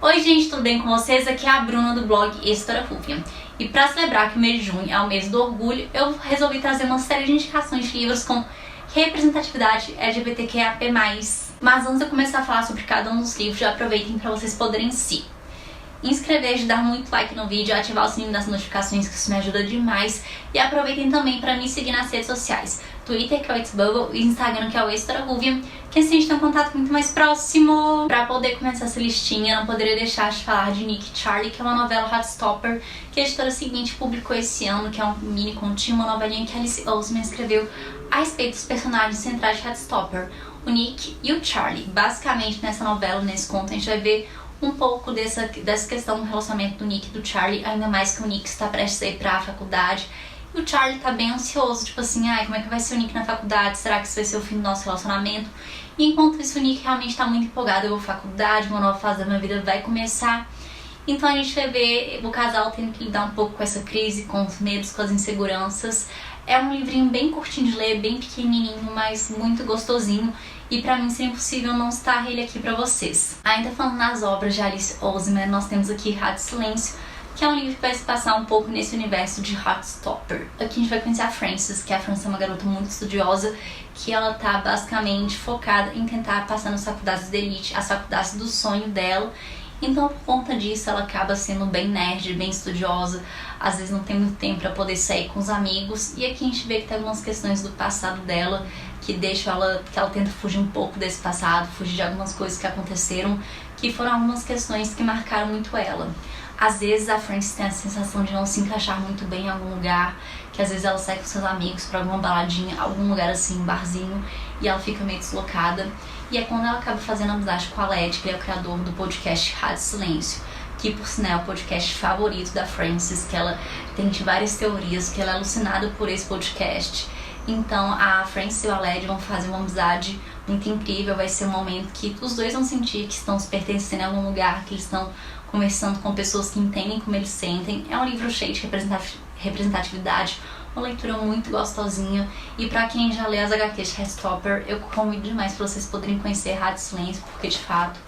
Oi gente, tudo bem com vocês? Aqui é a Bruna do blog Editora Rúvia. E para celebrar que o mês de junho é o mês do orgulho, eu resolvi trazer uma série de indicações de livros com representatividade LGBTQIA+. Mas antes de eu começar a falar sobre cada um dos livros, já aproveitem para vocês poderem se inscrever, de dar muito like no vídeo, ativar o sininho das notificações, que isso me ajuda demais. E aproveitem também para me seguir nas redes sociais, Twitter, que é o It's Bubble, e Instagram, que é o Editora Rúvia, que assim a gente tem um contato muito mais próximo. Para poder começar essa listinha, não poderia deixar de falar de Nick e Charlie, que é uma novela Heartstopper, que a editora seguinte publicou esse ano, que é um mini continho, uma novelinha que Alice Oseman escreveu a respeito dos personagens centrais de Heartstopper, o Nick e o Charlie. Basicamente, nessa novela, nesse conto, a gente vai ver um pouco dessa questão do relacionamento do Nick e do Charlie, ainda mais que o Nick está prestes a ir pra faculdade e o Charlie tá bem ansioso, tipo assim, como é que vai ser o Nick na faculdade? Será que isso vai ser o fim do nosso relacionamento? E enquanto isso, o Nick realmente tá muito empolgado: eu vou pra faculdade, uma nova fase da minha vida vai começar. Então a gente vai ver o casal tendo que lidar um pouco com essa crise, com os medos, com as inseguranças. É um livrinho bem curtinho de ler, bem pequenininho, mas muito gostosinho. E pra mim seria impossível não citar ele aqui pra vocês. Ainda falando nas obras de Alice Oseman, nós temos aqui Rato de Silêncio, que é um livro que vai se passar um pouco nesse universo de Heartstopper. Aqui a gente vai conhecer a Frances, que a Frances é uma garota muito estudiosa, que ela tá basicamente focada em tentar passar nas faculdades de elite, as faculdades do sonho dela. Então, por conta disso, ela acaba sendo bem nerd, bem estudiosa, às vezes não tem muito tempo para poder sair com os amigos. E aqui a gente vê que tem algumas questões do passado dela que deixam ela, que ela tenta fugir um pouco desse passado, fugir de algumas coisas que aconteceram, que foram algumas questões que marcaram muito ela. Às vezes a Frances tem a sensação de não se encaixar muito bem em algum lugar, que às vezes ela sai com seus amigos para alguma baladinha, algum lugar assim, um barzinho, e ela fica meio deslocada. E é quando ela acaba fazendo amizade com a Led, que é o criador do podcast Rato de Silêncio, que por sinal é o podcast favorito da Frances, que ela tem várias teorias, que ela é alucinada por esse podcast. Então a Frances e o Aled vão fazer uma amizade muito incrível. Vai ser um momento que os dois vão sentir que estão se pertencendo a algum lugar, que eles estão conversando com pessoas que entendem como eles sentem. É um livro cheio de representatividade, uma leitura muito gostosinha. E pra quem já lê as HQs de Heartstopper, eu convido demais para vocês poderem conhecer Rato de Silêncio, porque de fato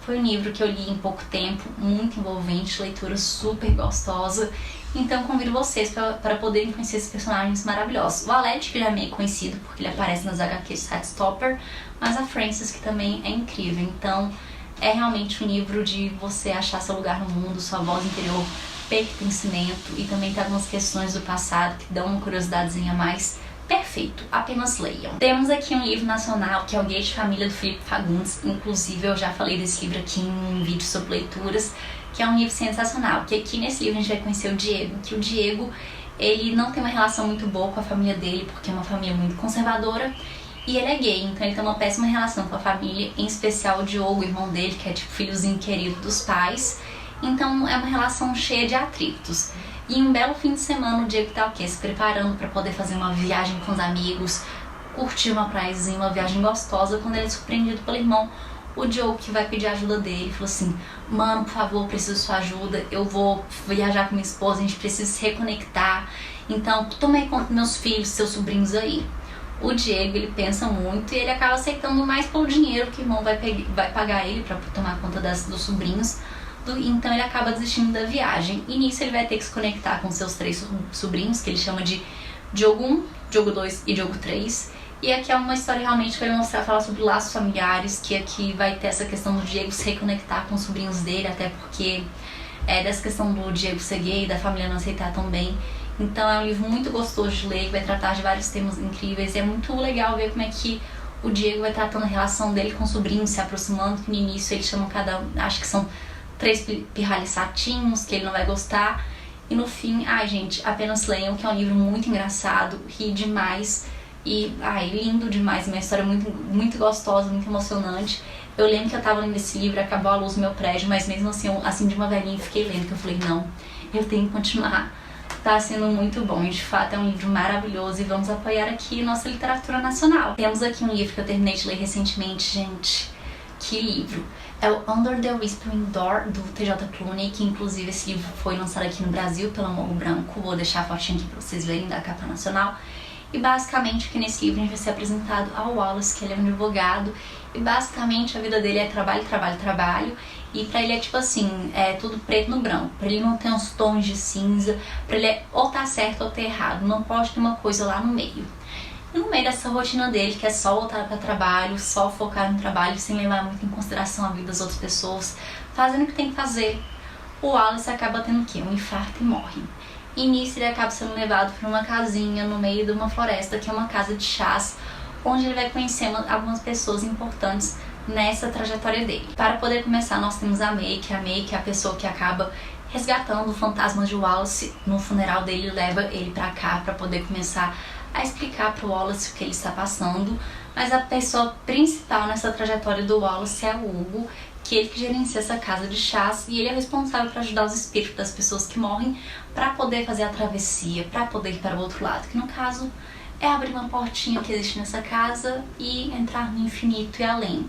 foi um livro que eu li em pouco tempo, muito envolvente, leitura super gostosa. Então convido vocês para poderem conhecer esses personagens maravilhosos. O Aled, que já é meio conhecido porque ele aparece nas HQs de Heartstopper, mas a Frances, que também é incrível. Então é realmente um livro de você achar seu lugar no mundo, sua voz interior, pertencimento, e também tem algumas questões do passado que dão uma curiosidadezinha a mais. Perfeito, apenas leiam. Temos aqui um livro nacional, que é o Guia de Família, do Felipe Fagundes. Inclusive eu já falei desse livro aqui em um vídeo sobre leituras, que é um livro sensacional, que aqui nesse livro a gente vai conhecer o Diego, que o Diego, ele não tem uma relação muito boa com a família dele, porque é uma família muito conservadora, e ele é gay, então ele tem uma péssima relação com a família, em especial o Diogo, o irmão dele, que é tipo filhozinho querido dos pais. Então é uma relação cheia de atritos. E em um belo fim de semana o Diego tá se preparando para poder fazer uma viagem com os amigos, curtir uma praiazinha, uma viagem gostosa, quando ele é surpreendido pelo irmão, o Diogo, que vai pedir ajuda dele. Falou assim: mano, por favor, preciso de sua ajuda, eu vou viajar com minha esposa, a gente precisa se reconectar, então tomei conta dos meus filhos, seus sobrinhos aí. O Diego, ele pensa muito e ele acaba aceitando mais pelo dinheiro que o irmão vai pagar ele para tomar conta dos sobrinhos. Então ele acaba desistindo da viagem, e nisso ele vai ter que se conectar com seus 3 sobrinhos, que ele chama de Diogo 1, Diogo 2 e Diogo 3. E aqui é uma história realmente que vai falar sobre laços familiares, que aqui vai ter essa questão do Diego se reconectar com os sobrinhos dele, até porque é dessa questão do Diego ser gay, da família não aceitar tão bem. Então é um livro muito gostoso de ler, que vai tratar de vários temas incríveis, e é muito legal ver como é que o Diego vai tratando a relação dele com os sobrinhos, se aproximando, que no início ele chama acho que são 3 pirralhiçatinhos, que ele não vai gostar. E no fim, gente, apenas leiam, que é um livro muito engraçado, ri demais e lindo demais, uma história muito, muito gostosa, muito emocionante. Eu lembro que eu tava lendo esse livro, acabou a luz no meu prédio, mas mesmo assim de uma velhinha fiquei lendo, que eu falei: não, eu tenho que continuar. Tá sendo muito bom, e de fato é um livro maravilhoso, e vamos apoiar aqui nossa literatura nacional. Temos aqui um livro que eu terminei de ler recentemente, gente. Que livro! É o Under the Whispering Door, do TJ Clooney, que inclusive esse livro foi lançado aqui no Brasil pela Morro Branco. Vou deixar a fotinha aqui pra vocês verem da capa nacional. E basicamente aqui nesse livro a gente vai ser apresentado ao Wallace, que ele é um advogado, e basicamente a vida dele é trabalho, trabalho, trabalho. E pra ele é tipo assim, é tudo preto no branco. Pra ele não ter uns tons de cinza. Pra ele é ou tá certo ou tá errado. Não pode ter uma coisa lá no meio. E no meio dessa rotina dele, que é só voltar para trabalho, só focar no trabalho, sem levar muito em consideração a vida das outras pessoas, fazendo o que tem que fazer, o Wallace acaba tendo o quê? Um infarto e morre. E nisso ele acaba sendo levado para uma casinha no meio de uma floresta, que é uma casa de chás, onde ele vai conhecer algumas pessoas importantes nessa trajetória dele. Para poder começar, nós temos a May, que é a pessoa que acaba resgatando o fantasma de Wallace. No funeral dele, leva ele para cá para poder começar a explicar para o Wallace o que ele está passando. Mas a pessoa principal nessa trajetória do Wallace é o Hugo, que ele que gerencia essa casa de chás, e ele é responsável para ajudar os espíritos das pessoas que morrem para poder fazer a travessia, para poder ir para o outro lado, que no caso é abrir uma portinha que existe nessa casa e entrar no infinito e além.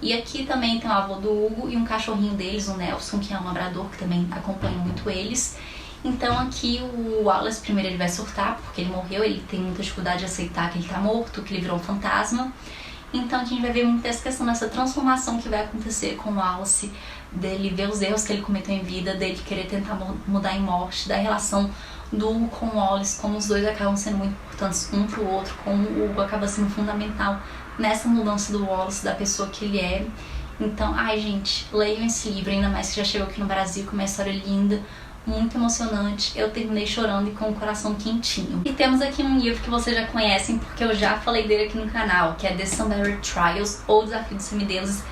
E aqui também tem o avô do Hugo e um cachorrinho deles, o Nelson, que é um labrador, que também acompanha muito eles. Então aqui o Wallace, primeiro ele vai surtar, porque ele morreu, ele tem muita dificuldade de aceitar que ele tá morto, que ele virou um fantasma. Então aqui a gente vai ver muito essa questão dessa transformação que vai acontecer com o Wallace, dele ver os erros que ele cometeu em vida, dele querer tentar mudar em morte, da relação do Hugo com o Wallace, como os dois acabam sendo muito importantes um pro outro, como o Hugo acaba sendo fundamental nessa mudança do Wallace, da pessoa que ele é. Então, ai gente, leiam esse livro, ainda mais que já chegou aqui no Brasil com uma história linda, muito emocionante. Eu terminei chorando e com o coração quentinho. E temos aqui um livro que vocês já conhecem, porque eu já falei dele aqui no canal, que é The Sunbury Trials, ou Desafio dos Semideuses,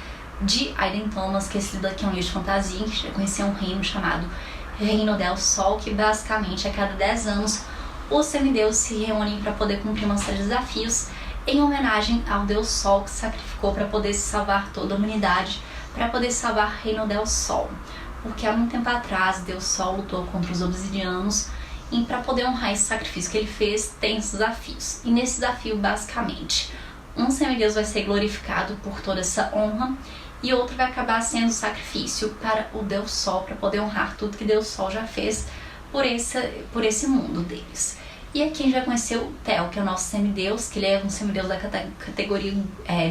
de Aidan Thomas, que esse livro aqui é um livro de fantasia, que já conhecia um reino chamado Reino del Sol, que basicamente a cada 10 anos os semideuses se reúnem para poder cumprir uma série de desafios em homenagem ao Deus Sol, que sacrificou para poder salvar toda a humanidade, para poder salvar Reino del Sol. Porque há muito tempo atrás Deus Sol lutou contra os obsidianos, e para poder honrar esse sacrifício que ele fez, tem esses desafios. E nesse desafio, basicamente, um semideus vai ser glorificado por toda essa honra, e outro vai acabar sendo sacrifício para o Deus Sol, para poder honrar tudo que Deus Sol já fez por esse mundo deles. E aqui a gente vai conhecer o Theo, que é o nosso semideus, que ele é um semideus da categoria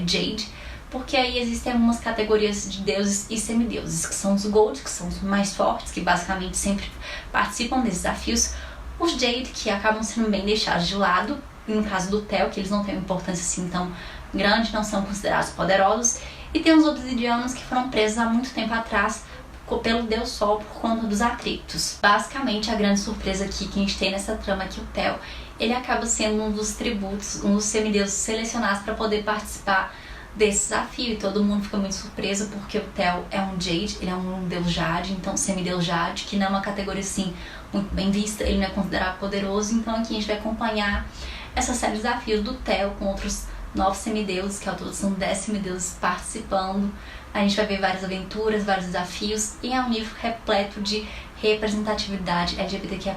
Jade, porque aí existem algumas categorias de deuses e semideuses, que são os Gold, que são os mais fortes, que basicamente sempre participam desses desafios, os Jade, que acabam sendo bem deixados de lado, no caso do Theo, que eles não têm uma importância assim tão grande, não são considerados poderosos, e tem os obsidianos, que foram presos há muito tempo atrás pelo Deus Sol por conta dos atritos. Basicamente, a grande surpresa aqui que a gente tem nessa trama é que o Theo, ele acaba sendo um dos tributos, um dos semideuses selecionados para poder participar desse desafio, e todo mundo fica muito surpreso porque o Theo é um Jade, ele é um deus Jade, então semideus Jade, que não é uma categoria assim muito bem vista, ele não é considerado poderoso. Então aqui a gente vai acompanhar essa série de desafios do Theo com outros 9 semideuses, que ao todo são 10 semideuses participando. A gente vai ver várias aventuras, vários desafios, e é um livro repleto de representatividade LGBTQIA+.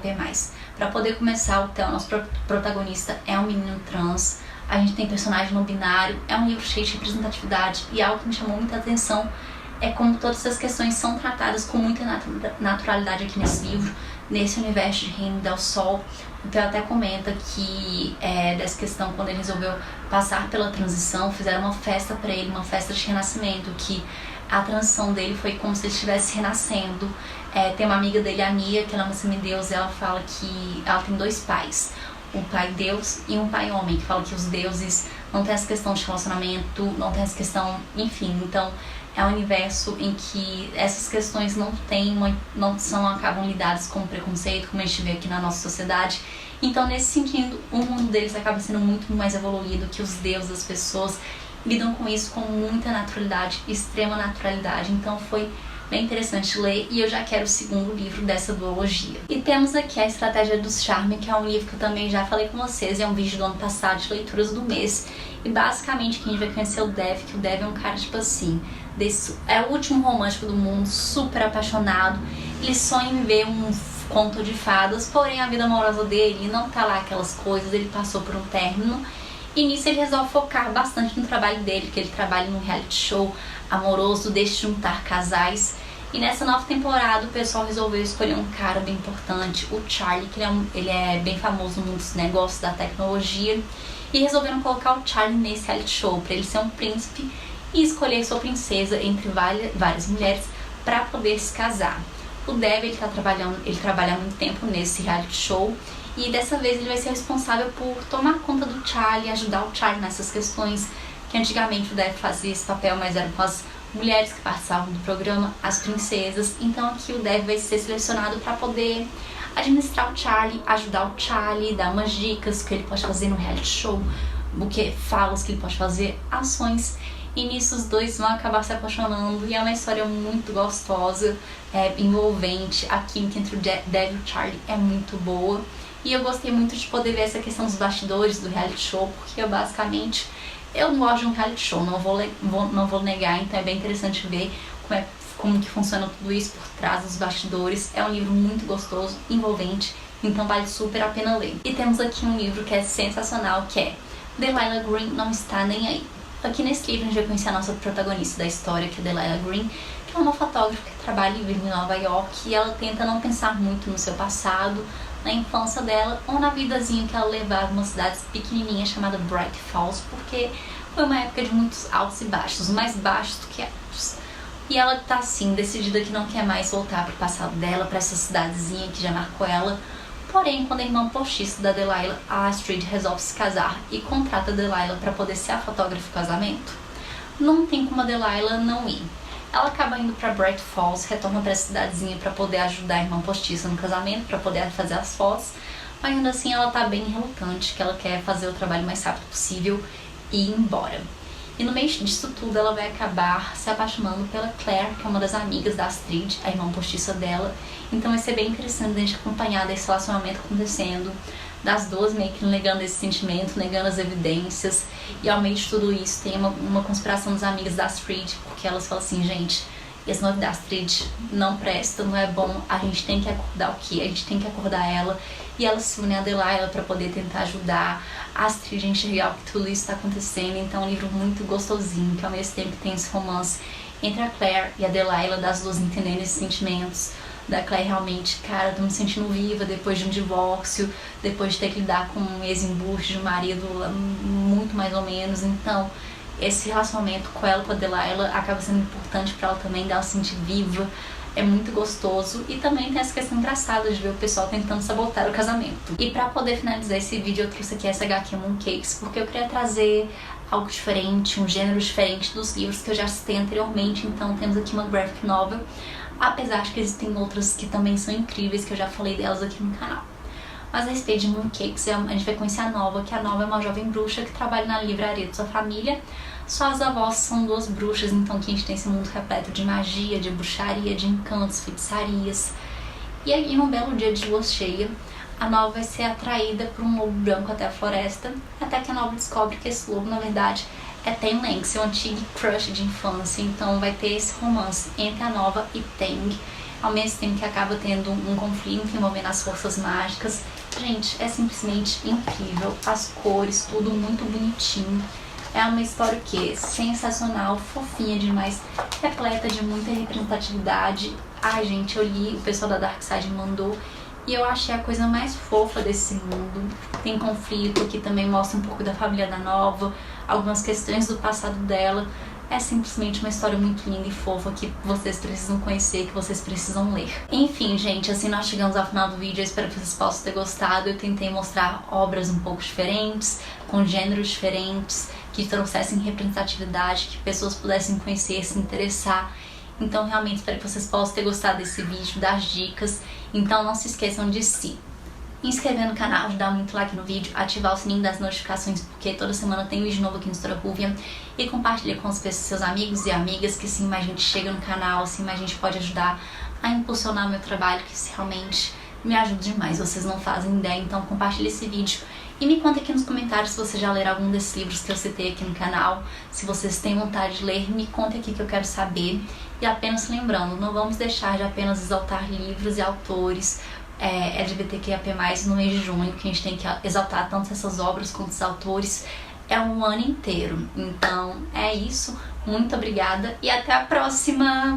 Para poder começar, o Theo, nosso protagonista, é um menino trans, a gente tem personagem não binário, é um livro cheio de representatividade, e algo que me chamou muita atenção é como todas essas questões são tratadas com muita naturalidade aqui nesse livro, nesse universo de Reino del Sol. Então até comenta que dessa questão, quando ele resolveu passar pela transição, fizeram uma festa para ele, uma festa de renascimento, que a transição dele foi como se ele estivesse renascendo. Tem uma amiga dele, a Nia, que ela é uma semideusa, e ela fala que ela tem 2 pais, um pai Deus e um pai homem, que fala que os deuses não tem essa questão de relacionamento, não tem essa questão, enfim. Então é um universo em que essas questões acabam lidadas com preconceito, como a gente vê aqui na nossa sociedade. Então, nesse sentido, o mundo deles acaba sendo muito mais evoluído, que os deuses, as pessoas lidam com isso com muita naturalidade, extrema naturalidade. Então foi bem interessante ler, e eu já quero o segundo livro dessa duologia. E temos aqui a Estratégia do Charme, que é um livro que eu também já falei com vocês, é um vídeo do ano passado de leituras do mês. E basicamente quem a gente vai conhecer o Dev, que o Dev é um cara tipo assim, é o último romântico do mundo, super apaixonado. Ele sonha em ver um conto de fadas, porém a vida amorosa dele não tá lá aquelas coisas, ele passou por um término. E nisso ele resolve focar bastante no trabalho dele, que ele trabalha num reality show amoroso, Deixe Juntar Casais. E nessa nova temporada o pessoal resolveu escolher um cara bem importante, o Charlie, que ele é bem famoso no mundo dos negócios, da tecnologia. E resolveram colocar o Charlie nesse reality show, para ele ser um príncipe e escolher sua princesa entre várias mulheres, para poder se casar. O Dev, ele trabalha há muito tempo nesse reality show e dessa vez ele vai ser responsável por tomar conta do Charlie, ajudar o Charlie nessas questões que antigamente o Dev fazia esse papel, mas eram com as mulheres que participavam do programa, as princesas. Então aqui o Dev vai ser selecionado para poder administrar o Charlie, ajudar o Charlie, dar umas dicas que ele pode fazer no reality show, o que falas que ele pode fazer, ações. E nisso os dois vão acabar se apaixonando e é uma história muito gostosa, envolvente. A química entre o Dev e o Charlie é muito boa. E eu gostei muito de poder ver essa questão dos bastidores do reality show, porque basicamente eu não gosto de um reality show, não vou negar, então é bem interessante ver como que funciona tudo isso por trás dos bastidores. É um livro muito gostoso, envolvente, então vale super a pena ler. E temos aqui um livro que é sensacional, que é Delilah Green Não Está Nem Aí. Aqui nesse livro a gente vai conhecer a nossa protagonista da história, que é Delilah Green, que é uma fotógrafa que trabalha e vive em Nova York, e ela tenta não pensar muito no seu passado, na infância dela ou na vidazinha que ela levava em uma cidade pequenininha chamada Bright Falls, porque foi uma época de muitos altos e baixos, mais baixos do que altos. E ela tá assim, decidida que não quer mais voltar pro passado dela, pra essa cidadezinha que já marcou ela. Porém, quando a irmã postiça da Delilah, a Astrid, resolve se casar e contrata a Delilah para poder ser a fotógrafa do casamento, não tem como a Delilah não ir. Ela acaba indo para Bright Falls, retorna para a cidadezinha para poder ajudar a irmã postiça no casamento, para poder fazer as fotos, mas ainda assim ela tá bem relutante, que ela quer fazer o trabalho o mais rápido possível e ir embora. E no meio disso tudo ela vai acabar se apaixonando pela Claire, que é uma das amigas da Astrid, a irmã postiça dela. Então vai ser bem interessante a gente acompanhar desse relacionamento acontecendo, das duas meio que negando esse sentimento, negando as evidências. E ao meio de tudo isso tem uma conspiração das amigas da Astrid, porque elas falam assim, gente, esse nome da Astrid não presta, não é bom, a gente tem que acordar o quê? A gente tem que acordar ela. E elas se unem a Delilah para poder tentar ajudar a Astrid a enxergar o que tudo isso está acontecendo. Então é um livro muito gostosinho, que ao mesmo tempo tem esse romance entre a Claire e a Delilah, das duas entendendo esses sentimentos. Da Claire realmente, cara, tô me sentindo viva depois de um divórcio, depois de ter que lidar com um ex-embuste de um marido muito mais ou menos. Então esse relacionamento com ela, com a Delilah, acaba sendo importante pra ela também, dela se sentir viva. É muito gostoso e também tem essa questão engraçada de ver o pessoal tentando sabotar o casamento. E pra poder finalizar esse vídeo eu trouxe aqui essa HQ Mooncakes, porque eu queria trazer algo diferente, um gênero diferente dos livros que eu já citei anteriormente. Então temos aqui uma graphic novel, apesar de que existem outras que também são incríveis, que eu já falei delas aqui no canal. Mas a respeito de Mooncakes, a gente vai conhecer a Nova, que a Nova é uma jovem bruxa que trabalha na livraria de sua família. Suas avós são duas bruxas, então que a gente tem esse mundo repleto de magia, de bruxaria, de encantos, feitiçarias. E aí, num belo dia de lua cheia, a Nova vai ser atraída por um lobo branco até a floresta, até que a Nova descobre que esse lobo, na verdade, é Tang Lang, seu antigo crush de infância. Então vai ter esse romance entre a Nova e Tang, ao mesmo tempo que acaba tendo um conflito envolvendo as forças mágicas. Gente, é simplesmente incrível, as cores, tudo muito bonitinho. É uma história que é sensacional, fofinha demais, repleta de muita representatividade. Ai, gente, eu li, o pessoal da Dark Side mandou e eu achei a coisa mais fofa desse mundo. Tem conflito, que também mostra um pouco da família da Nova, algumas questões do passado dela. É simplesmente uma história muito linda e fofa que vocês precisam conhecer, que vocês precisam ler. Enfim, gente, assim nós chegamos ao final do vídeo. Eu espero que vocês possam ter gostado. Eu tentei mostrar obras um pouco diferentes, com gêneros diferentes, que trouxessem representatividade, que pessoas pudessem conhecer, se interessar. Então realmente espero que vocês possam ter gostado desse vídeo, das dicas. Então não se esqueçam de se inscrever no canal, dar muito like no vídeo, ativar o sininho das notificações, porque toda semana tem vídeo novo aqui no História Rúvia, e compartilhar com os seus amigos e amigas, que assim mais gente chega no canal, assim mais gente pode ajudar a impulsionar o meu trabalho, que isso realmente me ajuda demais, vocês não fazem ideia. Então compartilhe esse vídeo e me conta aqui nos comentários se você já leram algum desses livros que eu citei aqui no canal. Se vocês têm vontade de ler, me conta aqui que eu quero saber. E apenas lembrando, não vamos deixar de apenas exaltar livros e autores LGBTQIA+, no mês de junho, que a gente tem que exaltar tanto essas obras quanto os autores. É um ano inteiro. Então é isso, muito obrigada e até a próxima!